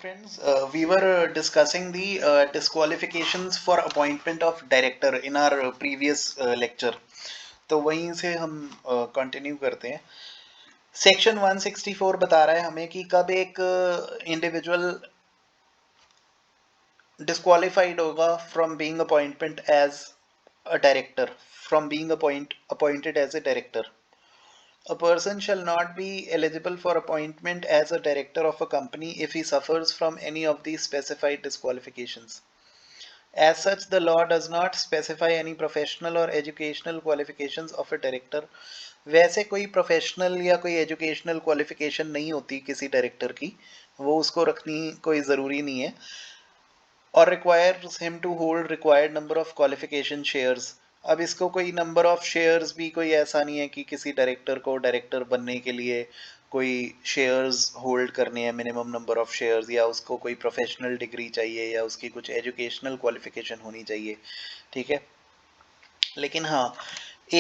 friends, we were discussing the disqualifications for appointment of director in our previous lecture. तो वहीं से हम continue करते हैं. सेक्शन 164 बता रहा है हमें कि कब एक इंडिविजुअल डिस्क्वालिफाइड होगा from being appointment as a director, from being appointed as a director. A person shall not be eligible for appointment as a director of a company if he suffers from any of these specified disqualifications. As such, the law does not specify any professional or educational qualifications of a director. वैसे कोई professional या कोई educational qualification नहीं होती किसी director की, वो उसको रखनी कोई ज़रूरी नहीं है. और requires him to hold required number of qualification shares. अब इसको कोई नंबर ऑफ शेयर्स भी कोई ऐसा नहीं है कि किसी डायरेक्टर को डायरेक्टर बनने के लिए कोई शेयर्स होल्ड करने हैं, मिनिमम नंबर ऑफ शेयर्स, या उसको कोई प्रोफेशनल डिग्री चाहिए या उसकी कुछ एजुकेशनल क्वालिफिकेशन होनी चाहिए. ठीक है, लेकिन हाँ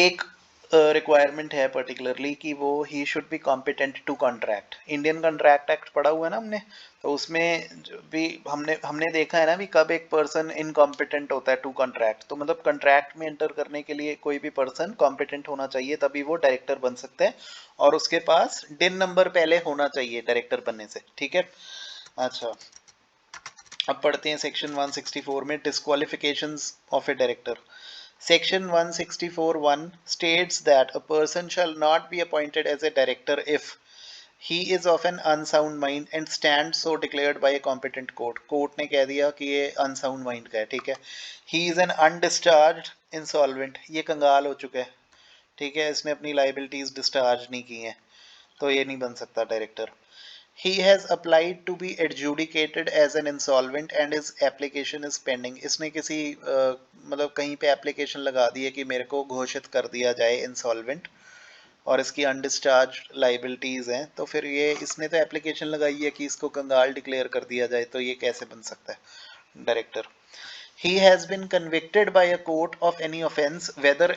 एक रिक्वायरमेंट है पर्टिकुलरली कि वो he should be competent to contract. Indian contract act पढ़ा हुआ है ना हमने, तो उसमें भी हमने देखा है ना भी कब एक पर्सन इनकॉम्पिटेंट होता है टू कॉन्ट्रैक्ट. तो मतलब कॉन्ट्रैक्ट में एंटर करने के लिए कोई भी पर्सन कॉम्पिटेंट होना चाहिए, तभी वो डायरेक्टर बन सकते हैं, और उसके पास डिन नंबर पहले होना चाहिए डायरेक्टर बनने से. ठीक है, अच्छा अब पढ़ते हैं सेक्शन 164 में disqualifications of a director. Section 164(1) states that a person shall not be appointed as a director if he is of an unsound mind and stands so declared by a competent court. Court ने कह दिया कि ये unsound mind का है. ठीक है, he is an undischarged insolvent, ये कंगाल हो चुका है. ठीक है, इसने अपनी liabilities discharge नहीं की हैं, तो ये नहीं बन सकता director. He has applied to be adjudicated as an insolvent and his application is pending. इसने किसी मतलब कहीं पे एप्लीकेशन लगा दी है कि मेरे को घोषित कर दिया जाए इंसॉल्वेंट और इसकी अनडिस्चार्ज लाइबिलिटीज हैं, तो फिर ये इसने तो एप्लीकेशन लगाई है कि इसको कंगाल डिक्लेयर कर दिया जाए, तो ये कैसे बन सकता है director. He has been convicted by a court of any offence, whether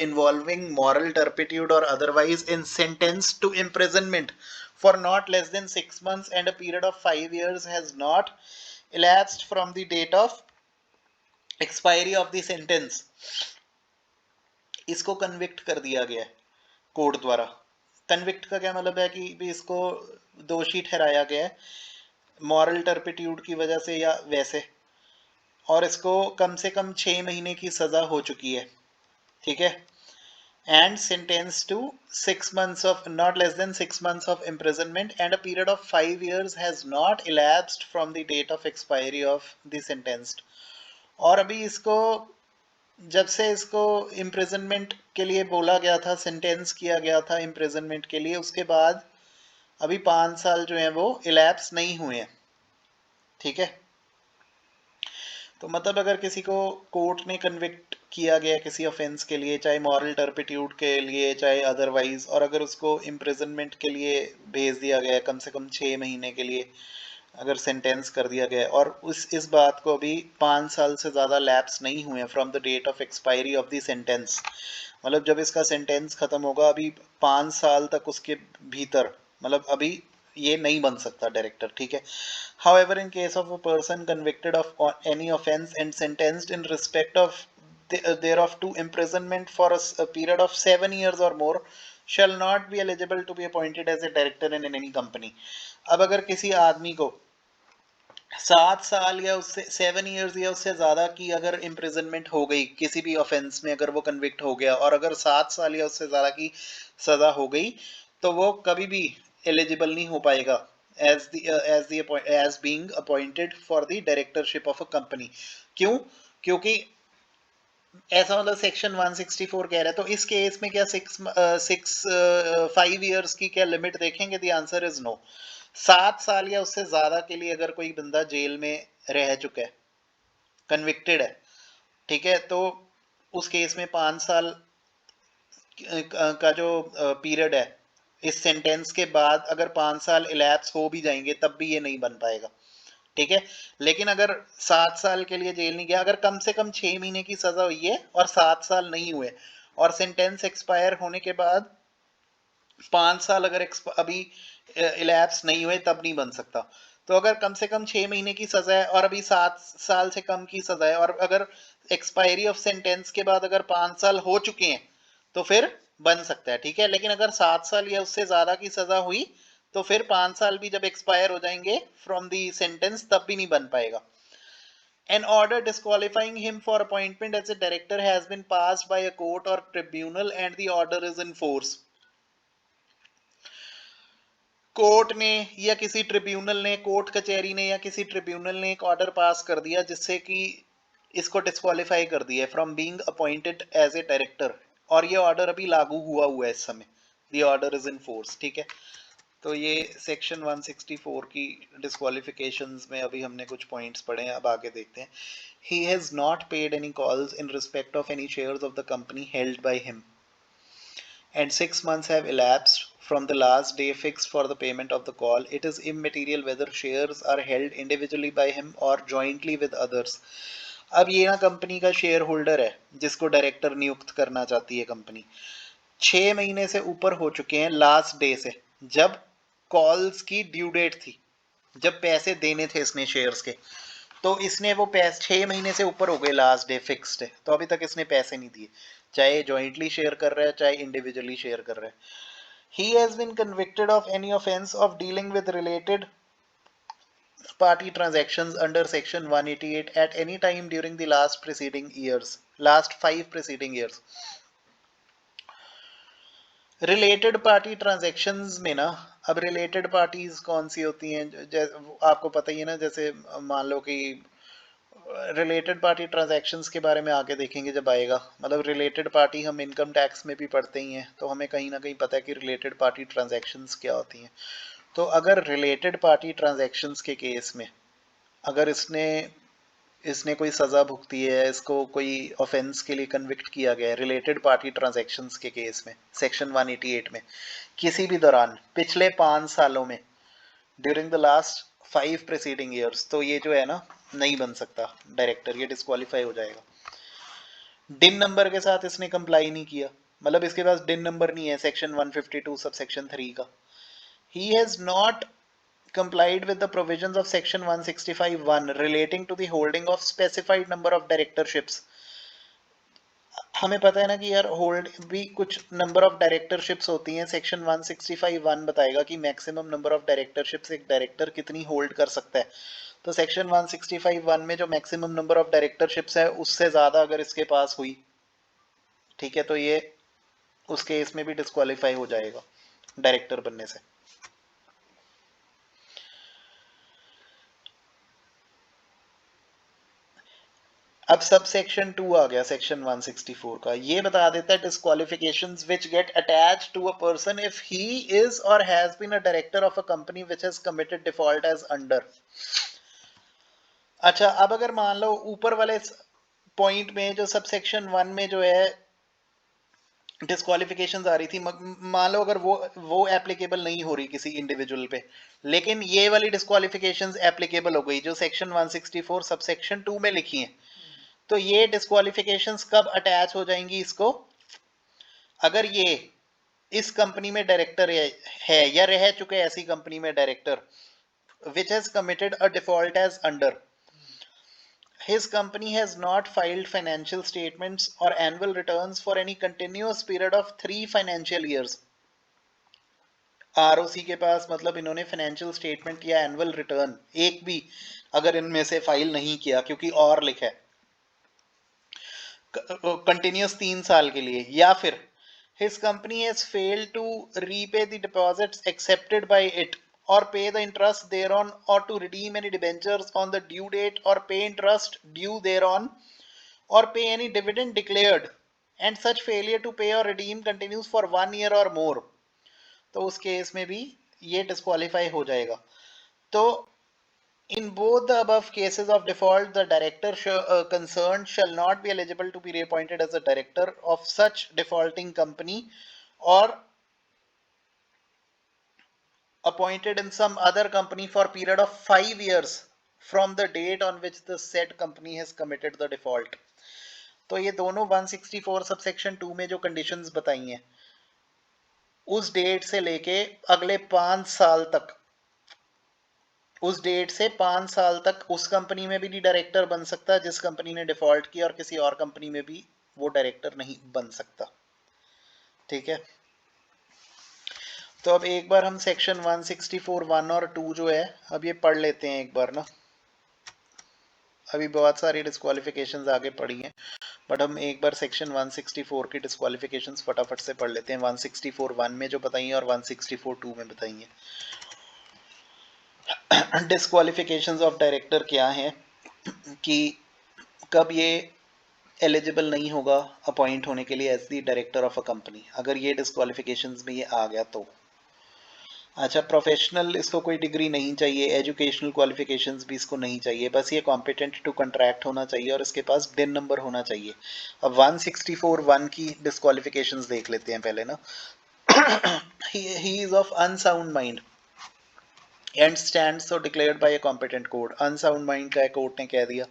involving moral turpitude or otherwise, in sentenced to imprisonment for not less than 6 months and a period of 5 years has not elapsed from the date of expiry of the sentence. इसको convict कर दिया गया है court द्वारा. Convict का क्या मतलब है कि भी इसको दोषी ठहराया गया है मॉरल टर्पिट्यूड की वजह से या वैसे, और इसको कम से कम 6 महीने की सजा हो चुकी है. ठीक है, and sentenced to 6 months of not less than 6 months of imprisonment and a period of 5 years has not elapsed from the date of expiry of the sentenced. और अभी इसको जब से इसको इम्प्रिजनमेंट के लिए बोला गया था, सेंटेंस किया गया था इम्प्रिजनमेंट के लिए, उसके बाद अभी 5 साल जो है वो इलैप्स नहीं हुए हैं. ठीक है, तो मतलब अगर किसी को कोर्ट ने कन्विक्ट किया गया किसी ऑफेंस के लिए, चाहे मॉरल टर्पिट्यूड के लिए चाहे अदरवाइज, और अगर उसको इम्प्रिजनमेंट के लिए भेज दिया गया कम से कम 6 महीने के लिए अगर सेंटेंस कर दिया गया, और इस बात को अभी 5 साल से ज़्यादा लैप्स नहीं हुए from the date of expiry of the sentence, मतलब जब इसका सेंटेंस खत्म होगा अभी 5 साल तक उसके भीतर, मतलब अभी ये नहीं बन सकता डायरेक्टर. ठीक है, however in case of a person convicted of any offense and sentenced in respect of thereof to imprisonment for a period of 7 years or more shall not be eligible to be appointed as a director in any company. अब अगर किसी आदमी को 7 साल या उससे 7 years या उससे ज़्यादा की अगर इम्प्रिजनमेंट हो गई किसी भी ऑफेंस में, अगर वो कन्विक्ट हो गया और अगर 7 साल या उससे ज़्यादा की सज़ा हो गई, तो वो कभी भी एलिजिबल नहीं हो पाएगा as being appointed for the directorship of a company. क्यों? क्योंकि ऐसा मतलब सेक्शन 164 कह रहा है, तो इस केस में क्या 5 इयर्स की क्या लिमिट देखेंगे? The answer is no. 7 साल या उससे ज्यादा के लिए अगर कोई बंदा जेल में रह चुका है, कन्विक्टेड है, ठीक है, तो उस केस में 5 साल का जो पीरियड है इस सेंटेंस के बाद अगर 5 साल इलैप्स हो भी जाएंगे तब भी ये नहीं बन पाएगा. ठीक है, लेकिन अगर 7 साल के लिए जेल नहीं गया, अगर कम से कम 6 महीने की सजा हुई है और 7 साल नहीं हुए और सेंटेंस एक्सपायर होने के बाद 5 साल अगर अभी इलैप्स नहीं हुए, तब नहीं बन सकता. तो अगर कम से कम 6 महीने की सजा है और अभी 7 साल से कम की सजा है और अगर एक्सपायरी ऑफ सेंटेंस के बाद अगर 5 साल हो चुके हैं तो फिर बन सकता है, ठीक है। लेकिन अगर 7 साल या उससे ज्यादा की सजा हुई तो फिर 5 साल भी जब एक्सपायर हो जाएंगे फ्रॉम दी सेंटेंस तब भी नहीं बन पाएगा। An order disqualifying him for appointment as a director has been passed by a court or tribunal and the order is in force. Court ने या किसी ट्रिब्यूनल ने, कोर्ट कचहरी ने या किसी ट्रिब्यूनल ने एक ऑर्डर पास कर दिया जिससे कि इसको डिस्क्वालीफाई कर दिया है from being appointed as a director, और ये ऑर्डर अभी लागू हुआ है इस समय, the order is in force, ठीक है। तो ये सेक्शन 164 की डिस्क्वालिफिकेशंस में अभी हमने कुछ पॉइंट्स पढ़े हैं, अब आगे देखते हैं। He has not paid any calls in respect of any shares of the company held by him and 6 months have elapsed from the last day fixed for the payment of the call, it is immaterial whether shares are held individually by him or jointly with others. अब ये ना company का share holder है जिसको director नियुक्त करना चाहती है कंपनी, 6 महीने से ऊपर हो चुके हैं लास्ट डे से, जब कॉल्स की ड्यू डेट थी, जब पैसे देने थे इसने शेयर्स के, तो इसने वो पैसे 6 महीने से ऊपर हो गए, लास्ट डे फिक्स्ड है, तो अभी तक इसने पैसे नहीं दिए, चाहे जॉइंटली शेयर कर रहा है चाहे इंडिविजुअली शेयर कर रहा है। He has been convicted of any offence of dealing with related party transactions under section 188 at any time during the last 5 preceding years. Related party transactions में ना, अब रिलेटेड पार्टीज कौन सी होती हैं, आपको पता ही है ना, जैसे मान लो कि रिलेटेड पार्टी ट्रांजैक्शंस के बारे में आगे देखेंगे जब आएगा, मतलब रिलेटेड पार्टी हम इनकम टैक्स में भी पढ़ते ही हैं, तो हमें कहीं ना कहीं पता है कि रिलेटेड पार्टी ट्रांजैक्शंस क्या होती हैं। तो अगर रिलेटेड पार्टी ट्रांजैक्शंस के केस में अगर इसने कोई सज़ा भुगती है, इसको कोई ऑफेंस के लिए कन्विक्ट किया गया है रिलेटेड पार्टी ट्रांजैक्शंस के केस में, सेक्शन 188 में, किसी भी दौरान पिछले 5 सालों में, during the last 5 preceding years, तो ये जो है ना नहीं बन सकता डायरेक्टर, ये डिस्क्वालीफाई हो जाएगा। डिन नंबर के साथ इसने कंप्लाई नहीं किया, मतलब इसके पास डिन नंबर नहीं है सेक्शन 152 सब सेक्शन 3 का। He has not complied with the provisions of section 165(1) relating to the holding of specified number of directorships. हमें पता है ना कि यार होल्ड भी कुछ नंबर ऑफ डायरेक्टरशिप्स होती हैं, सेक्शन 165(1) बताएगा कि मैक्सिमम नंबर ऑफ डायरेक्टरशिप्स एक डायरेक्टर कितनी होल्ड कर सकता है। तो सेक्शन 165(1) में जो मैक्सिमम नंबर ऑफ डायरेक्टरशिप्स है उससे ज्यादा अगर इसके पास हुई, ठीक है, तो ये उस केस में भी डिस्क्वालीफाई हो जाएगा डायरेक्टर बनने से। अब सब सेक्शन 2 आ गया सेक्शन 164 का, ये बता देता है disqualifications which get attached to a person if he is or has been a director of a company which has committed default as under. अच्छा, अब अगर मान लो ऊपर वाले पॉइंट में जो सब सेक्शन 1 में जो है डिस्क्वालिफिकेशंस आ रही थी, मान लो अगर वो एप्लीकेबल नहीं हो रही किसी इंडिविजुअल पे, लेकिन ये वाली डिस्क्वालिफिकेशंस एप्लीकेबल हो गई जो सेक्शन 164 सब सेक्शन 2 में लिखी हैं, तो ये डिस्क्वालिफिकेशंस कब अटैच हो जाएंगी इसको, अगर ये इस कंपनी में डायरेक्टर है या रह चुके ऐसी कंपनी में director which has committed a default as under, his company has not filed financial statements or annual returns for any continuous period of 3 financial years. ROC के पास मतलब इन्होंने फाइनेंशियल स्टेटमेंट या एनुअल रिटर्न एक भी अगर इनमें से फाइल नहीं किया, क्योंकि और लिखा है कंटिन्यूस 3 साल के लिए, या फिर his company has failed to repay the deposits accepted by it or pay the interest thereon or to redeem any debentures on the due date or pay interest due thereon or pay any dividend declared and such failure to pay or redeem continues for 1 year or more, तो उस case में भी ये disqualify हो जाएगा। तो in both the above cases of default, the director concerned shall not be eligible to be reappointed as a director of such defaulting company or appointed in some other company for a period of 5 years from the date on which the said company has committed the default. तो ये दोनों 164 subsection 2 में जो conditions बताई हैं उस date से लेके अगले 5 साल तक उस डेट से 5 साल तक उस कंपनी में भी नहीं डायरेक्टर बन सकता जिस कंपनी ने डिफॉल्ट किया, और किसी और कंपनी में भी वो डायरेक्टर नहीं बन सकता। ठीक है, तो अब एक बार हम सेक्शन 164 1 और 2 जो है अब ये पढ़ लेते हैं एक बार ना। अभी बहुत सारी डिस्क्वालिफिकेशंस आगे पड़ी हैं, बट हम एक बार सेक्शन 164 की डिस्क्वालिफिकेशंस फटाफट से पढ़ लेते हैं। 164 1 में जो बताइए और 164 2 में बताइए। डिस्क्वालिफिकेशंस ऑफ डायरेक्टर क्या है कि कब ये एलिजिबल नहीं होगा अपॉइंट होने के लिए as the director of a company, अगर ये डिस्क्वालिफिकेशंस में ये आ गया तो। अच्छा, प्रोफेशनल इसको कोई डिग्री नहीं चाहिए, एजुकेशनल क्वालिफिकेशंस भी इसको नहीं चाहिए, बस ये कॉम्पिटेंट टू कंट्रैक्ट होना चाहिए और इसके पास डिन नंबर होना चाहिए। अब 164 1 की डिस्क्वालिफिकेशंस देख लेते हैं पहले ना। he is of unsound mind and stands so declared by a competent court। unsound mind का कोर्ट ने कह दिया।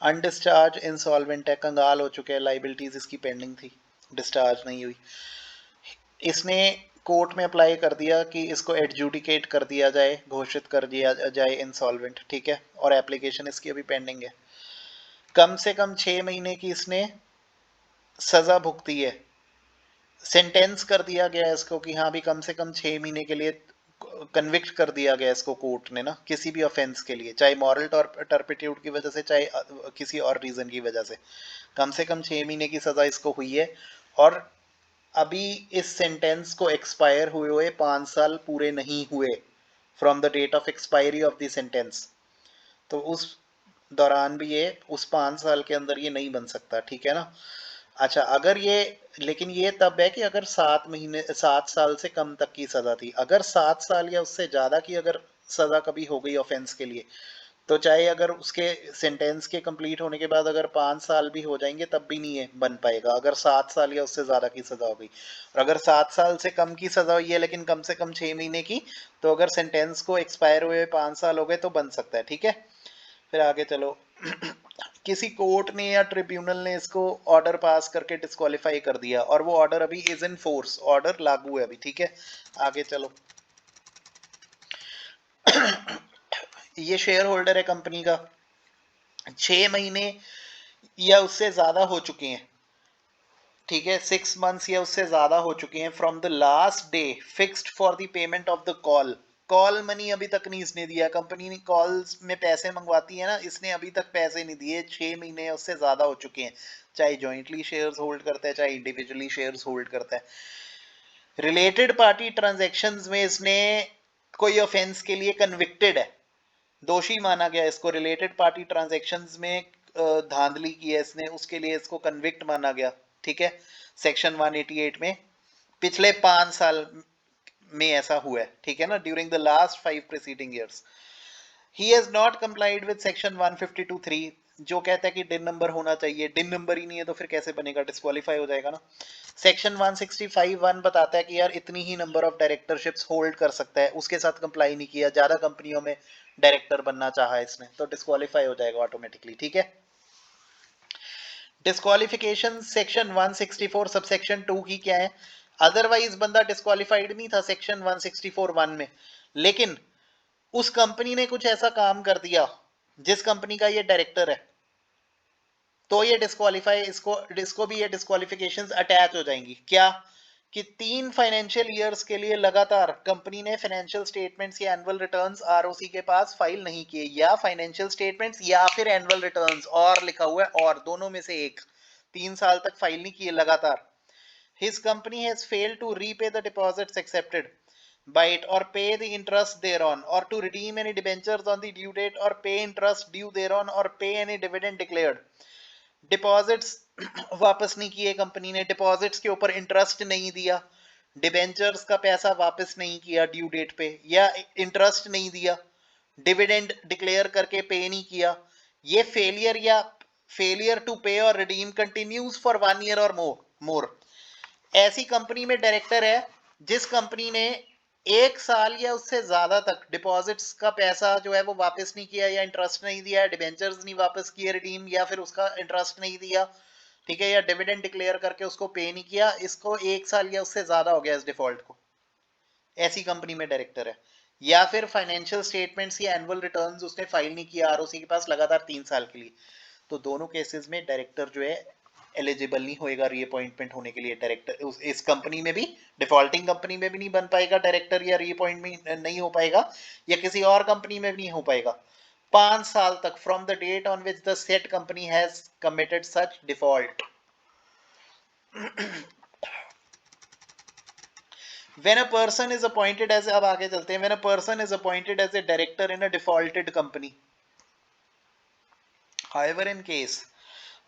अनडिस्चार्ज इंसॉल्वेंट है, कंगाल हो चुके हैं, लाइबिलिटीज इसकी पेंडिंग थी, डिस्चार्ज नहीं हुई। इसने कोर्ट में अप्लाई कर दिया कि इसको एडजुडिकेट कर दिया जाए, घोषित कर दिया जाए इंसॉल्वेंट। ठीक है, और एप्लीकेशन इसकी अभी पेंडिंग है। कम से कम 6 महीने की इसने सजा भुगती है, सेंटेंस कर दिया गया इसको कि हाँ भी कम से कम 6 महीने के लिए कन्विक्ट कर दिया गया इसको कोर्ट ने ना, किसी भी ऑफेंस के लिए, चाहे मॉरल टर्पिट्यूड की वजह से चाहे किसी और रीजन की वजह से कम 6 महीने की सजा इसको हुई है। और अभी इस सेंटेंस को एक्सपायर हुए 5 साल पूरे नहीं हुए from the date of expiry of the sentence, तो उस दौरान भी ये उस 5 साल के अंदर ये नहीं बन सकता। ठीक है ना। अच्छा, अगर ये, लेकिन ये तब है कि अगर 7 साल से कम तक की सजा थी, अगर 7 साल या उससे ज्यादा की अगर सजा कभी हो गई ऑफेंस के लिए, तो चाहे अगर उसके सेंटेंस के कंप्लीट होने के बाद अगर 5 साल भी हो जाएंगे तब भी नहीं है बन पाएगा, अगर 7 साल या उससे ज्यादा की सजा हो गई। और अगर 7 साल से कम की सजा हुई है लेकिन कम से कम 6 महीने की, तो अगर सेंटेंस को एक्सपायर हुए 5 साल हो गए तो बन सकता है। ठीक है, फिर आगे चलो। किसी कोर्ट ने या ट्रिब्यूनल ने इसको ऑर्डर पास करके डिस्क्वालीफाई कर दिया और वो ऑर्डर अभी इज इन फोर्स, ऑर्डर लागू है अभी। ठीक है, आगे चलो। ये शेयर होल्डर है कंपनी का, 6 महीने या उससे ज्यादा हो चुके हैं। ठीक है, 6 मंथ्स या उससे ज्यादा हो चुके हैं from the last day fixed for the payment of the call. Call money अभी तक नहीं इसने दिया, कंपनी ने कॉल्स में पैसे मंगवाती है ना, इसने अभी तक पैसे नहीं दिए, 6 महीने या उससे ज्यादा हो चुके हैं, चाहे जॉइंटली शेयर्स होल्ड करता है चाहे इंडिविजुअली शेयर्स होल्ड करता है। रिलेटेड पार्टी ट्रांजैक्शंस में इसने कोई ऑफेंस के लिए कन्विक्टेड है, दोषी माना गया इसको, रिलेटेड पार्टी ट्रांजैक्शंस में धांधली की है इसने, उसके लिए इसको कन्विक्ट माना गया। ठीक है, सेक्शन 188 में पिछले 5 साल में ऐसा हुआ है। ठीक है ना, during the last 5 preceding years. He has not complied with section 152(3) जो कहता है कि डिन नंबर होना चाहिए, डिन नंबर ही नहीं है तो फिर कैसे बनेगा, डिस्क्वालीफाई हो जाएगा ना। सेक्शन 165(1) बताता है कि यार इतनी ही नंबर ऑफ डायरेक्टरशिप्स होल्ड कर सकता है, उसके साथ कंप्लाई नहीं किया, ज्यादा कंपनियों में डायरेक्टर बनना चाहा इसने, तो डिस्क्वालीफाई हो जाएगा ऑटोमेटिकली। ठीक है, डिस्क्वालिफिकेशन सेक्शन 164 सबसेक्शन 2 की क्या है। अदरवाइज बंदा डिस्क्वालिफाइड नहीं था सेक्शन 164(1) में, लेकिन उस कंपनी ने कुछ ऐसा काम कर दिया जिस कंपनी का ये डायरेक्टर है, तो ये डिस्क्वालीफाई, इसको भी ये डिस्क्वालिफिकेशंस अटैच हो जाएंगी। क्या कि 3 फाइनेंशियल ईयर्स के लिए लगातार कंपनी ने फाइनेंशियल स्टेटमेंट्स या एनुअल रिटर्न्स आरओसी के पास फाइल नहीं किए, या फाइनेंशियल स्टेटमेंट्स या फिर एनुअल रिटर्न्स, और लिखा हुआ है और, दोनों में से एक, 3 साल तक फाइल नहीं किए लगातार। His company has failed to repay the deposits accepted by it or pay the interest thereon, or to redeem any debentures on the due date or pay interest due thereon or pay any dividend declared। Deposits वापस नहीं किए company ने, deposits के ऊपर interest नहीं दिया, debentures का पैसा वापस नहीं किया ड्यू डेट पे, या इंटरेस्ट नहीं दिया, डिविडेंड डिक्लेयर करके पे नहीं किया, ये फेलियर या फेलियर टू पे और रिडीम कंटिन्यूज फॉर 1 ईयर और मोर। ऐसी कंपनी में डायरेक्टर है जिस कंपनी ने 1 साल या उससे ज्यादा तक डिपॉजिट्स का पैसा जो है वो वापस नहीं किया, या इंटरेस्ट नहीं दिया, डिबेंचर्स नहीं वापस किए रिडीम, या फिर उसका इंटरेस्ट नहीं दिया। ठीक है, या डिविडेंड डिक्लेयर करके उसको पे नहीं किया, इसको 1 साल या उससे ज्यादा हो गया इस डिफॉल्ट को, ऐसी कंपनी में डायरेक्टर है। या फिर फाइनेंशियल स्टेटमेंट्स या एनुअल रिटर्न्स उसने फाइल नहीं किया आरओसी के पास लगातार 3 साल के लिए, तो दोनों केसेस में डायरेक्टर जो है एलिजिबल नहीं होएगा रीअपॉइंटमेंट होने के लिए। डायरेक्टर इस कंपनी में भी, डिफॉल्टिंग कंपनी में भी नहीं बन पाएगा डायरेक्टर, या रीअपॉइंटमेंट नहीं हो पाएगा, या किसी और कंपनी में भी नहीं हो पाएगा 5 साल तक, from the date on which the set company has committed such default. When a person is appointed as, अब आगे चलते हैं, when a person is appointed as a director in a defaulted company, however in case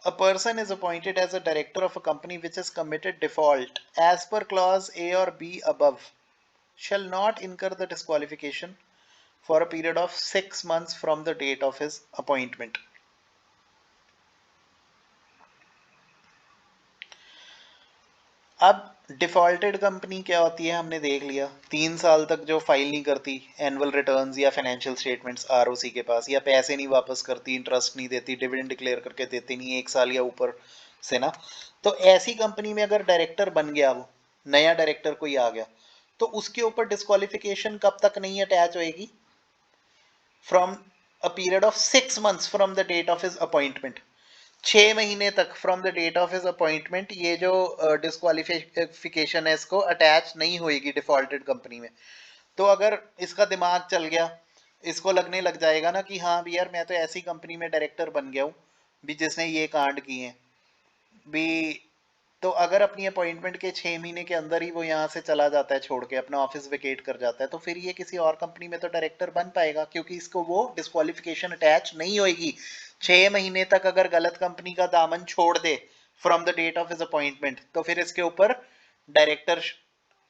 a person is appointed as a director of a company which has committed default as per clause A or B above, shall not incur the disqualification for a period of 6 months from the date of his appointment. अब defaulted company क्या होती है हमने देख लिया, 3 साल तक जो फाइल नहीं करती एनुअल रिटर्न्स या फाइनेंशियल स्टेटमेंट्स आरओसी के पास, या पैसे नहीं वापस करती, इंटरेस्ट नहीं देती, डिविडेंड डिक्लेयर करके देती नहीं 1 साल या ऊपर से ना, तो ऐसी कंपनी में अगर डायरेक्टर बन गया, वो नया डायरेक्टर कोई आ गया, तो उसके ऊपर डिस्क्वालिफिकेशन कब तक नहीं अटैच होएगी? From a period of 6 months from the date of his appointment, 6 महीने तक from the date of his appointment, ये जो डिस्क्वालिफिकेशन है इसको अटैच नहीं होएगी डिफॉल्टेड कंपनी में। तो अगर इसका दिमाग चल गया, इसको लगने लग जाएगा ना कि हाँ भी यार मैं तो ऐसी कंपनी में डायरेक्टर बन गया हूँ भी जिसने ये कांड किए हैं भी, तो अगर अपनी अपॉइंटमेंट के 6 महीने के अंदर ही वो यहाँ से चला जाता है, छोड़ के अपना ऑफिस वेकेट कर जाता है, तो फिर ये किसी और कंपनी में तो डायरेक्टर बन पाएगा, क्योंकि इसको वो डिस्क्वालिफिकेशन अटैच नहीं होगी। 6 महीने तक अगर गलत कंपनी का दामन छोड़ दे from the date of his appointment, तो फिर इसके ऊपर डायरेक्टर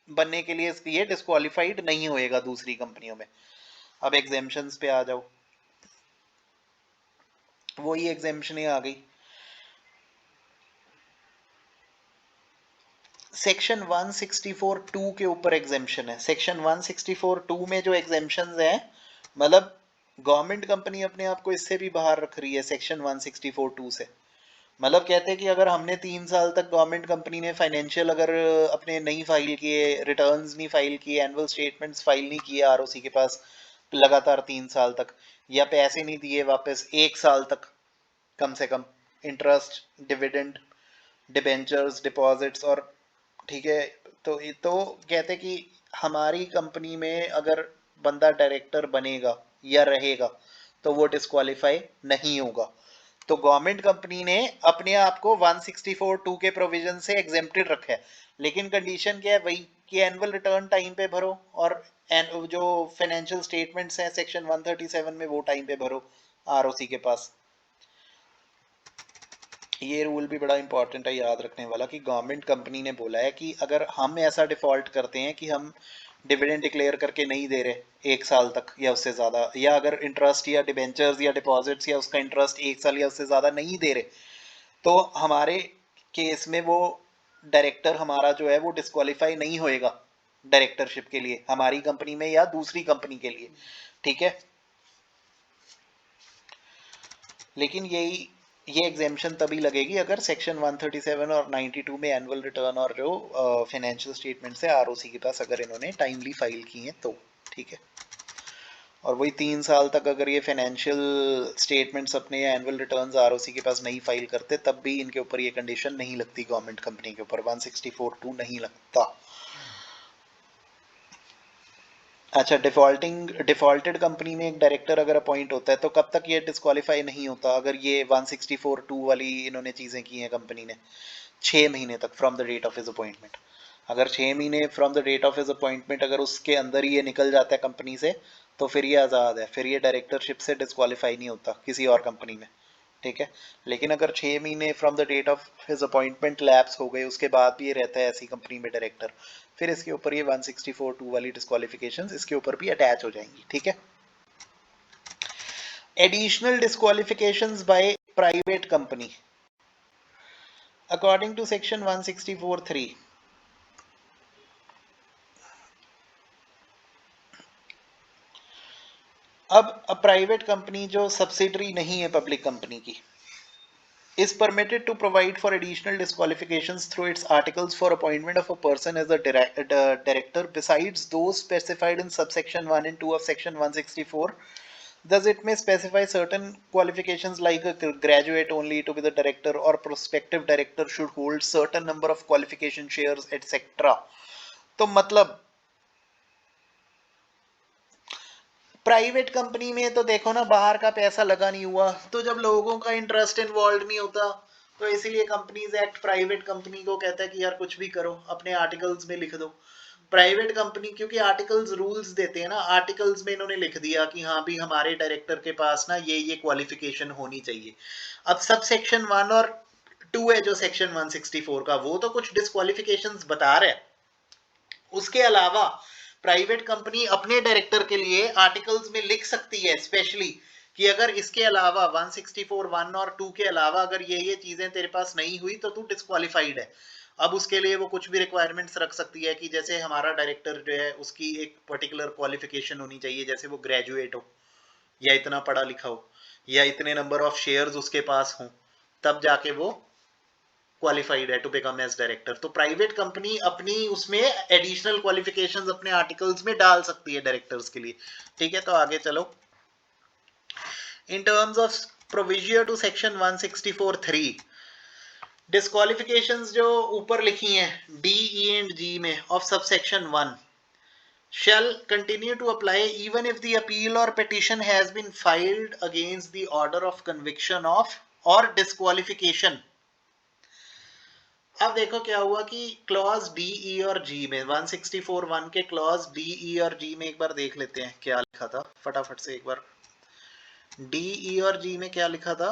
बनने के लिए ये डिस्क्वालिफाइड नहीं होएगा दूसरी कंपनियों में। अब एग्जेम्पशंस पे आ जाओ, वही एग्जेम्पशन आ गई, सेक्शन 164(2) के ऊपर एग्जेम्पशन है। सेक्शन 164(2) में जो एग्जेम्पशन है, मतलब गवर्नमेंट कंपनी अपने आप को इससे भी बाहर रख रही है सेक्शन 164(2) से। मतलब कहते हैं कि अगर हमने 3 साल तक गवर्नमेंट कंपनी ने फाइनेंशियल अगर अपने नहीं फाइल किए, रिटर्न्स नहीं फाइल किए, एनुअल स्टेटमेंट्स फाइल नहीं किए आरओसी के पास लगातार 3 साल तक, या पैसे नहीं दिए वापस 1 साल तक कम से कम, इंटरेस्ट, डिविडेंड, डिबेंचर्स, डिपॉजिट्स, और ठीक है, तो कहते कि हमारी कंपनी में अगर बंदा डायरेक्टर बनेगा या रहेगा तो वो डिस्क्वालीफाई नहीं होगा। तो गवर्नमेंट कंपनी ने अपने आप को 164(2) के प्रोविजन से एग्जेम्प्टेड रखा है, लेकिन कंडीशन क्या है वही कि एनुअल रिटर्न टाइम पे भरो, और जो फाइनेंशियल स्टेटमेंट्स हैं सेक्शन 137 में वो टाइम पे भरो आरओसी के पास। ये रूल भी बड़ा इंपॉर्टेंट है याद रखने वाला, कि गवर्नमेंट कंपनी ने बोला है कि अगर हम ऐसा डिफॉल्ट करते हैं कि हम डिविडेंड डिक्लेयर करके नहीं दे रहे 1 साल तक या उससे ज़्यादा, या अगर इंटरेस्ट या डिबेंचर्स या डिपॉजिट्स या उसका इंटरेस्ट 1 साल या उससे ज़्यादा नहीं दे रहे, तो हमारे केस में वो डायरेक्टर हमारा जो है वो डिस्क्वालीफाई नहीं होएगा डायरेक्टरशिप के लिए हमारी कंपनी में या दूसरी कंपनी के लिए, ठीक है। लेकिन ये एग्जेम्पशन तभी लगेगी अगर सेक्शन 137 और 92 में एनुअल रिटर्न और जो फाइनेंशियल स्टेटमेंट है आरओसी के पास अगर इन्होंने टाइमली फाइल की हैं तो, ठीक है। और वही 3 साल तक अगर ये फाइनेंशियल स्टेटमेंट्स अपने या एनुअल रिटर्न्स आरओसी के पास नहीं फाइल करते, तब भी इनके ऊपर ये कंडीशन नहीं लगती गवर्नमेंट कंपनी के ऊपर, 164(2) नहीं लगता। अच्छा, डिफॉल्टेड कंपनी में एक डायरेक्टर अगर अपॉइंट होता है तो कब तक ये डिस्क्वालीफाई नहीं होता अगर ये 164(2) वाली इन्होंने चीज़ें की हैं कंपनी ने? 6 महीने तक from the date of his appointment. अगर 6 महीने from the date of his appointment अगर उसके अंदर ही ये निकल जाता है कंपनी से, तो फिर ये आज़ाद है, फिर ये डायरेक्टरशिप से डिस्क्वालीफाई नहीं होता किसी और कंपनी में, ठीक है। लेकिन अगर 6 महीने from the date of his appointment lapse हो गए उसके बाद भी ये रहता है ऐसी कंपनी में डायरेक्टर, फिर इसके ऊपर ये 164(2) वाली डिस्क्वालिफिकेशन इसके ऊपर भी अटैच हो जाएंगी, ठीक है। Additional disqualifications by private company according to section 164(3), अब प्राइवेट कंपनी जो सब्सिडरी नहीं है पब्लिक कंपनी की, is permitted to provide for additional disqualifications through its articles for appointment of a person as a director besides those specified in subsection 1 and 2 of section 164. Thus, it may specify certain qualifications like a graduate only to be the director or prospective director should hold certain number of qualification shares, etc. तो मतलब private company में तो देखो ना, बाहर का पैसा लगा नहीं हुआ, तो जब लोगों का इंटरेस्ट इन्वॉल्व नहीं होता, तो इसीलिए कंपनीज एक्ट प्राइवेट कंपनी को कहता है कि यार कुछ भी करो, अपने आर्टिकल्स में लिख दो। प्राइवेट कंपनी क्योंकि आर्टिकल्स रूल्स देते हैं ना, आर्टिकल्स में इन्होंने लिख दिया कि हाँ भी हमारे डायरेक्टर के पास ना ये क्वालिफिकेशन होनी चाहिए। अब सब सेक्शन 1 और 2 है जो सेक्शन 164 का, वो तो कुछ डिस्क्वालिफिकेशंस बता रहे हैं। उसके अलावा प्राइवेट कंपनी अपने डायरेक्टर के लिए आर्टिकल्स में लिख सकती है स्पेशली कि अगर इसके अलावा 164 1 और 2 के अलावा अगर ये चीजें तेरे पास नहीं हुई तो तू डिस्क्वालिफाइड है। अब उसके लिए वो कुछ भी रिक्वायरमेंट्स रख सकती है कि जैसे हमारा डायरेक्टर जो है उसकी एक पर्टिकुलर क्वालिफिकेशन होनी चाहिए, जैसे वो ग्रेजुएट हो या इतना पढ़ा लिखा हो या इतने नंबर ऑफ शेयर्स उसके पास हो, तब जाके वो क्वालिफाइड है टू बिकम एज डायरेक्टर। तो प्राइवेट कंपनी अपनी उसमें एडिशनल क्वालिफिकेशंस अपने आर्टिकल्स में डाल सकती है डायरेक्टर्स के लिए। ठीक है, तो आगे चलो। In terms of proviso to section 164(3), disqualifications जो ऊपर लिखी हैं डी, ई एंड जी में of sub section 1 shall continue to apply even if the appeal or petition has been filed against the order of conviction of or disqualification। अब देखो क्या हुआ कि क्लॉज डी, ई और जी में 164(1) के क्लॉज डी, ई और जी में एक बार देख लेते हैं क्या लिखा था, फटाफट से एक बार। डी, ई और जी में क्या लिखा था?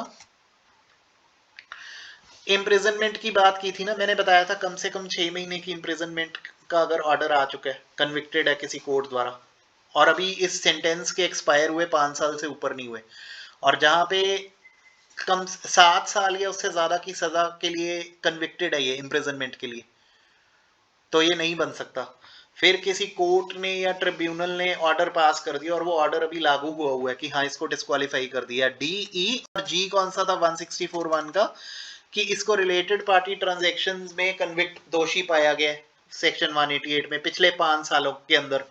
इम्प्रिजनमेंट की बात की थी ना, मैंने बताया था कम से कम 6 महीने की इम्प्रिजनमेंट का अगर ऑर्डर आ चुका है, कन्विक्टेड है किसी कोर्ट द्वारा, और अभी इस सेंटेंस के एक्सपायर हुए 5 साल से ऊपर नहीं हुए, और जहां पे कम 7 साल या उससे ज्यादा की सजा के लिए कन्विक्टेड है ये इम्प्रिजनमेंट के लिए, तो ये नहीं बन सकता। फिर किसी कोर्ट ने या ट्रिब्यूनल ने ऑर्डर पास कर दिया और वो ऑर्डर अभी लागू हुआ है कि हाँ इसको डिस्क्वालीफाई कर दिया। डी, ई और जी कौन सा था 164(1) का? कि इसको रिलेटेड पार्टी ट्रांजैक्शंस में कन्विक्ट दोषी पाया गया सेक्शन 188 में पिछले 5 सालों के अंदर।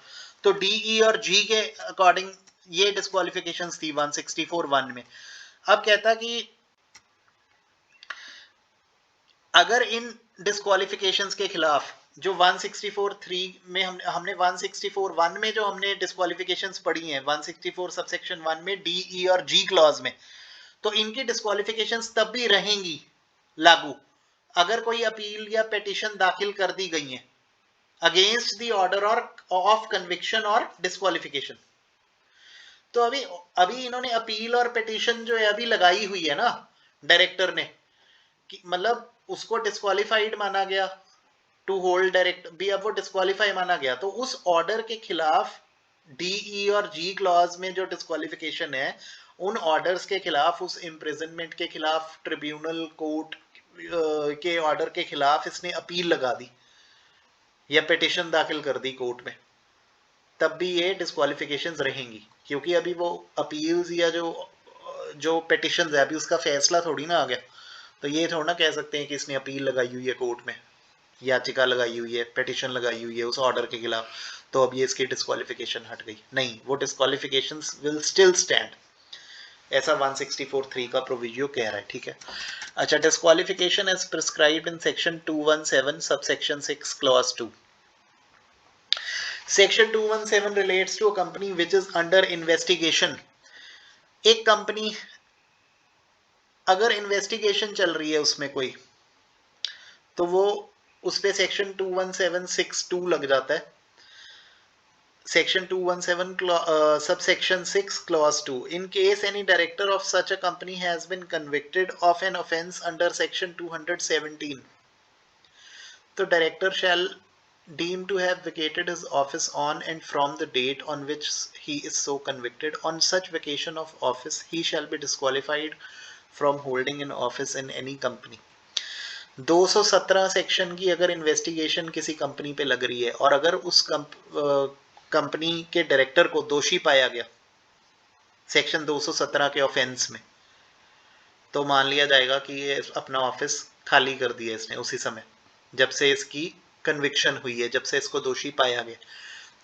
तो डी, ई और जी के अकॉर्डिंग ये डिस्क्वालिफिकेशंस थी 164(1) में। अब कहता कि अगर इन डिस्क्वालिफिकेशंस के खिलाफ जो 164(3) में हमने 164(1) में जो हमने डिस्क्वालिफिकेशंस पढ़ी हैं 164 सबसेक्शन 1 में डी, ई और जी क्लॉज में, तो इनकी डिस्क्वालिफिकेशंस तब भी रहेंगी लागू अगर कोई अपील या पिटीशन दाखिल कर दी गई है अगेंस्ट द ऑर्डर और ऑफ कन्विक्शन और डिस्क्वालिफिकेशन। तो अभी इन्होंने अपील और पिटीशन जो है अभी लगाई हुई है ना डायरेक्टर ने, कि मतलब उसको डिस्क्वालिफाइड माना गया टू होल्ड डायरेक्ट भी, अब वो डिस्क्वालीफाई माना गया, तो उस ऑर्डर के खिलाफ डी, ई और जी क्लॉज में जो डिस्क्वालिफिकेशन है उन ऑर्डर्स के खिलाफ, उस इम्प्रिजनमेंट के खिलाफ, ट्रिब्यूनल कोर्ट के ऑर्डर के खिलाफ इसने अपील लगा दी या पिटिशन दाखिल कर दी कोर्ट में, तब भी ये डिस्क्वालिफिकेशंस रहेंगी, क्योंकि अभी वो अपील्स या जो पिटिशन है अभी उसका फैसला थोड़ी ना आ गया। तो ये थोड़ा ना कह सकते हैं कि इसने अपील लगाई हुई है कोर्ट में, याचिका लगाई हुई है, पिटिशन लगाई हुई है उस ऑर्डर के खिलाफ, तो अब ये इसकी डिस्क्वालिफिकेशन हट गई। नहीं, वो डिस्क्वालिफिकेशंस विल स्टिल स्टैंड, ऐसा 164(3) का प्रोविजियो कह रहा है। ठीक है, अच्छा, disqualification as prescribed in section 217 subsection 6 clause 2। Section 217 relates to a company which is under investigation. एक कंपनी अगर इन्वेस्टिगेशन चल रही है उसमें कोई, तो वो उस पे सेक्शन 217(6)(2) लग जाता है। Section 217 subsection 6 clause 2, in case any director of such a company has been convicted of an offence under section 217, the director shall deem to have vacated his office on and from the date on which he is so convicted. On such vacation of office he shall be disqualified from holding an office in any company। 217 section की अगर investigation किसी company पे लग रही है और अगर उस कंपनी के डायरेक्टर को दोषी पाया गया सेक्शन 217 के ऑफेंस में, तो मान लिया जाएगा कि ये अपना ऑफिस खाली कर दिया इसने उसी समय, जब से इसकी कन्विक्शन हुई है, जब से इसको दोषी पाया गया।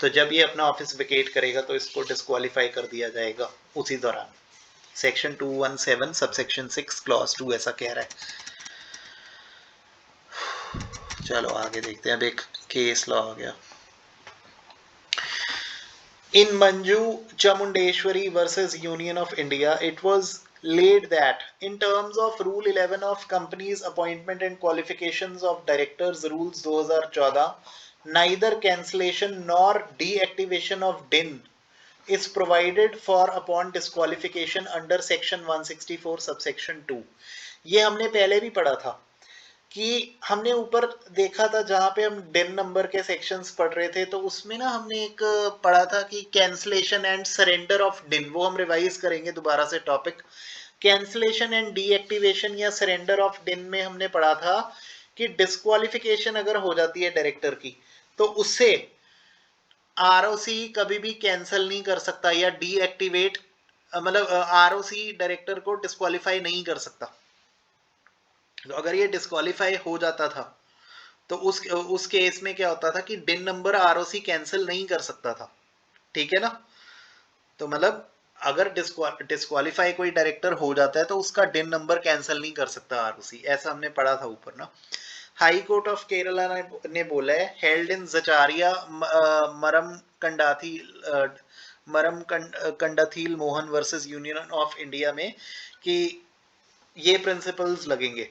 तो जब ये अपना ऑफिस वेकेट करेगा तो इसको डिस्क्वालीफाई कर दिया जाएगा उसी दौरान। सेक्शन 217 सबसेक्शन 6 क्लॉज 2 ऐसा कह रहा है। चलो आगे देखते हैं। अब एक केस लॉ आ गया। In Manju Chamundeshwari versus Union of India, it was laid that in terms of Rule 11 of Companies Appointment and Qualifications of Directors Rules 2014, neither cancellation nor deactivation of DIN is provided for upon disqualification under section 164 subsection 2. ये हमने पहले भी पढ़ा था कि हमने ऊपर देखा था जहां पे हम डिन नंबर के सेक्शंस पढ़ रहे थे, तो उसमें ना हमने एक पढ़ा था कि कैंसलेशन एंड सरेंडर ऑफ डिन, वो हम रिवाइज करेंगे दोबारा से टॉपिक। कैंसलेशन एंड डीएक्टिवेशन या सरेंडर ऑफ डिन में हमने पढ़ा था कि डिस्क्वालिफिकेशन अगर हो जाती है डायरेक्टर की तो उससे आरओसी कभी भी कैंसिल नहीं कर सकता या डीएक्टिवेट, मतलब आरओसी डायरेक्टर को डिस्क्वालीफाई नहीं कर सकता। तो अगर ये डिस्क्वालीफाई हो जाता था तो उस केस में क्या होता था कि डिन नंबर आरओसी कैंसिल नहीं कर सकता था, ठीक है ना। तो मतलब अगर डिस्क्वालीफाई कोई डायरेक्टर हो जाता है तो उसका डिन नंबर कैंसिल नहीं कर सकता आरओसी, ऐसा हमने पढ़ा था ऊपर ना। हाई कोर्ट ऑफ केरला ने बोला है, held in Zacharia Maram Kandathil Mohan versus union of India में कि ये प्रिंसिपल्स लगेंगे।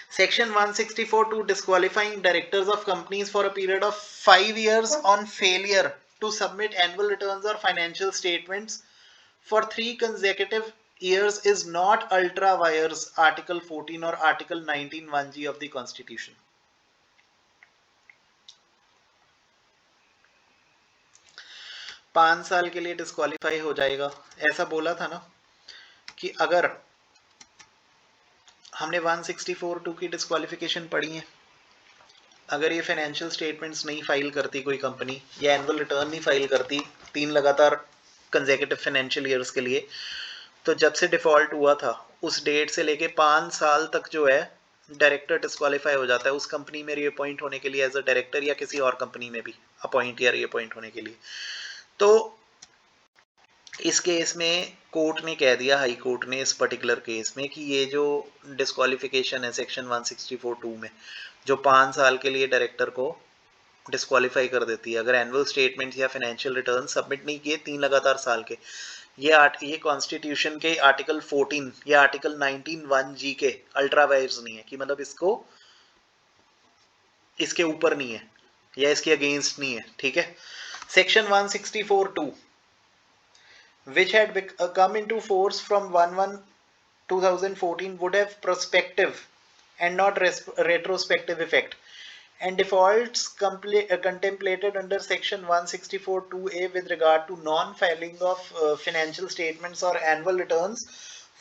Section 164 disqualifying directors of companies for a period of 5 years on failure to submit annual returns or financial statements for 3 consecutive years is not ultra vires Article 14 or Article 19 1G of the Constitution. पांच साल के लिए disqualify हो जाएगा, ऐसा बोला था ना कि अगर हमने 164(2) की डिस्क्वालिफिकेशन पढ़ी है, अगर ये फाइनेंशियल स्टेटमेंट्स नहीं फाइल करती कोई कंपनी या एनुअल रिटर्न नहीं फाइल करती 3 लगातार कंसेक्यूटिव फाइनेंशियल ईयर्स के लिए, तो जब से डिफॉल्ट हुआ था उस डेट से लेके 5 साल तक जो है डायरेक्टर डिस्क्वालीफाई हो जाता है उस कंपनी में रीअपॉइंट होने के लिए एज अ डायरेक्टर, या किसी और कंपनी में भी अपॉइंट या रीअपॉइंट होने के लिए। तो इस केस में कोर्ट ने कह दिया, हाई कोर्ट ने इस पर्टिकुलर केस में, कि ये जो डिस्क्वालिफिकेशन है सेक्शन 164(2) में, जो 5 साल के लिए डायरेक्टर को डिस्क्वालीफाई कर देती है अगर एनुअल स्टेटमेंट या फाइनेंशियल रिटर्न सबमिट नहीं किए 3 लगातार साल के, ये कॉन्स्टिट्यूशन के आर्टिकल 14 या आर्टिकल 19 1G के अल्ट्रा वायर्स नहीं है, कि मतलब इसको इसके ऊपर नहीं है या इसके अगेंस्ट नहीं है, ठीक है। Section 164(2) which had come into force from 1/1/2014 would have prospective and not retrospective effect, and defaults contemplated under section 164(2)(a with regard to non-filing of financial statements or annual returns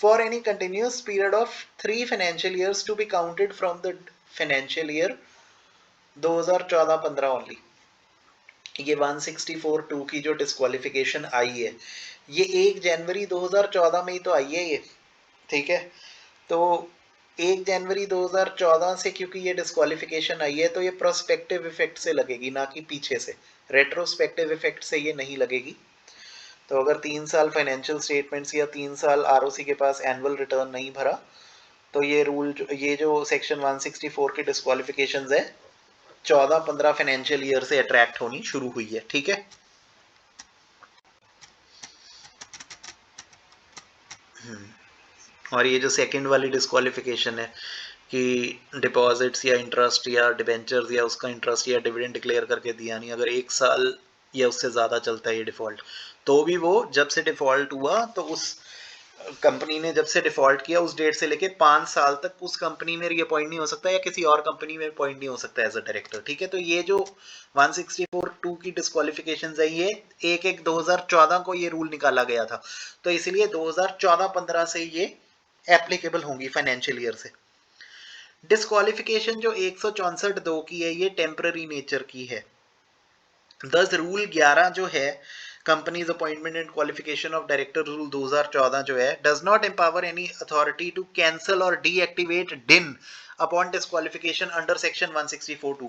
for any continuous period of 3 financial years to be counted from the financial year 2014-15 only। ये 164(2) की जो disqualification आई है ये 1 जनवरी 2014 में ही तो आई है ये, ठीक है। तो 1 जनवरी 2014 से क्योंकि ये डिस्क्वालिफिकेशन आई है तो ये प्रोस्पेक्टिव इफेक्ट से लगेगी, ना कि पीछे से। रेट्रोस्पेक्टिव इफेक्ट से ये नहीं लगेगी। तो अगर 3 साल फाइनेंशियल स्टेटमेंट्स या 3 साल आरओसी के पास एनुअल रिटर्न नहीं भरा तो ये रूल, ये जो सेक्शन 164 की डिस्क्वालिफिकेशंस है 14-15 फाइनेंशियल ईयर से अट्रैक्ट होनी शुरू हुई है, ठीक है। और ये जो सेकंड वाली डिस्क्वालिफिकेशन है कि डिपॉजिट्स या इंटरेस्ट या डिबेंचर्स या उसका इंटरेस्ट या डिविडेंड डिक्लेयर करके दिया नहीं, अगर 1 साल या उससे ज़्यादा चलता है ये डिफ़ॉल्ट, तो भी वो जब से डिफ़ॉल्ट हुआ तो उस कंपनी ने जब से डिफ़ॉल्ट किया उस डेट से लेके 5 साल तक उस कंपनी में रीअपॉइंट नहीं हो सकता या किसी और कंपनी में अपॉइंट नहीं हो सकता एज अ डायरेक्टर, ठीक है। तो ये जो 164(2) की डिस्क्वालिफिकेशन है ये 1/1/2014 को ये रूल निकाला गया था, तो इसलिए 2014-15 से ये एप्लीकेबल होंगी फाइनेंशियल ईयर से। डिस्क्वालिफिकेशन जो 164(2) की है ये टेम्पररी नेचर की है। 10 रूल 11 जो है companies appointment and qualification of director rule 2014 जो है does not empower any authority to cancel और deactivate DIN upon disqualification under section 164(2).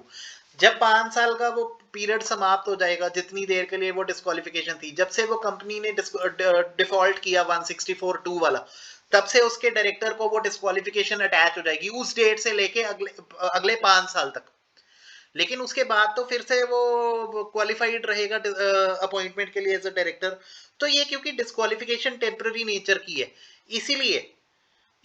जब 5 साल का वो पीरियड समाप्त हो जाएगा, जितनी देर के लिए वो डिस्क्वालिफिकेशन थी, जब से वो कंपनी ने डिफॉल्ट किया 164(2) वाला, तब से उसके डायरेक्टर को वो डिस्क्वालिफिकेशन अटैच हो जाएगी उस डेट से लेके अगले 5 साल तक। लेकिन उसके बाद तो फिर से वो क्वालिफाइड रहेगा अपॉइंटमेंट के लिए एज अ डायरेक्टर। तो ये क्योंकि डिस्क्वालिफिकेशन टेम्पररी नेचर की है,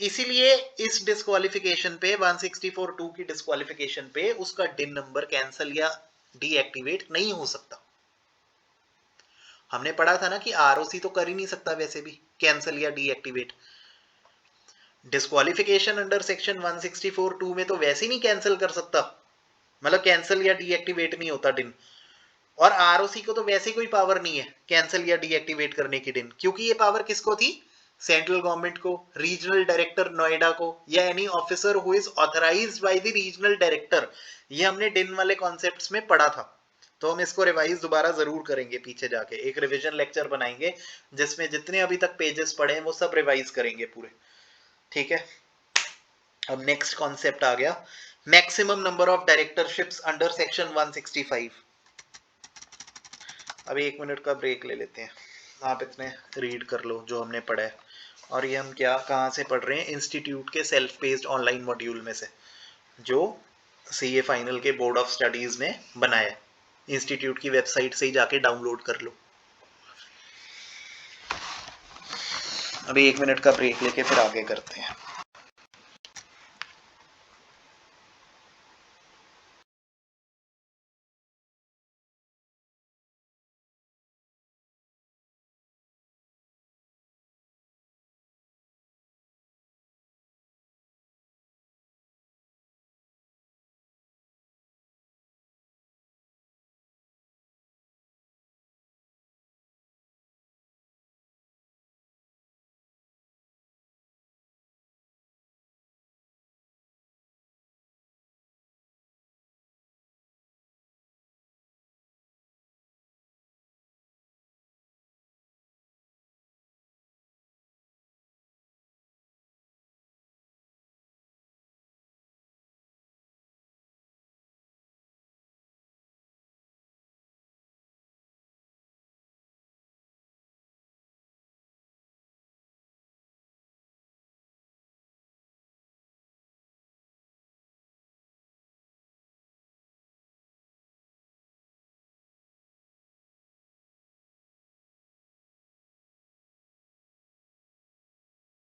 इसीलिए इस डिस्क्वालिफिकेशन पे 164(2) की डिस्क्वालिफिकेशन पे उसका डिन नंबर कैंसिल या डीएक्टिवेट नहीं हो सकता। हमने पढ़ा था ना कि आरओसी तो कर ही नहीं सकता वैसे भी कैंसिल या डीएक्टिवेट। डिस्क्वालिफिकेशन अंडर सेक्शन 164(2) में तो वैसे ही नहीं कैंसिल कर सकता, मतलब कैंसिल या डीएक्टिवेट नहीं होता डिन। और आरओसी को तो वैसे कोई पावर नहीं है कैंसिल या डीएक्टिवेट करने की डिन, क्योंकि ये पावर किसको थी? सेंट्रल गवर्नमेंट को, रीजनल डायरेक्टर नोएडा को, या any officer who is authorised by the regional director. ये हमने डिन वाले कॉन्सेप्ट्स में पढ़ा था, तो हम इसको रिवाइज दोबारा जरूर करेंगे। पीछे जाके एक रिवीजन लेक्चर बनाएंगे जिसमें जितने अभी तक पेजेस पढ़े हैं वो सब रिवाइज करेंगे पूरे, ठीक है। अब नेक्स्ट कॉन्सेप्ट आ गया, maximum number of directorships under section 165। अभी 1 मिनट का ब्रेक ले लेते हैं, आप इतने रीड कर लो जो हमने पढ़ा है। और ये हम क्या कहाँ से पढ़ रहे हैं? इंस्टीट्यूट के सेल्फ पेस्ड ऑनलाइन मॉड्यूल में से, जो सीए फाइनल के बोर्ड ऑफ स्टडीज ने बनाया। इंस्टीट्यूट की वेबसाइट से ही जाके डाउनलोड कर लो। अभी 1 मिनट का ब्रेक लेके फिर आगे करते हैं।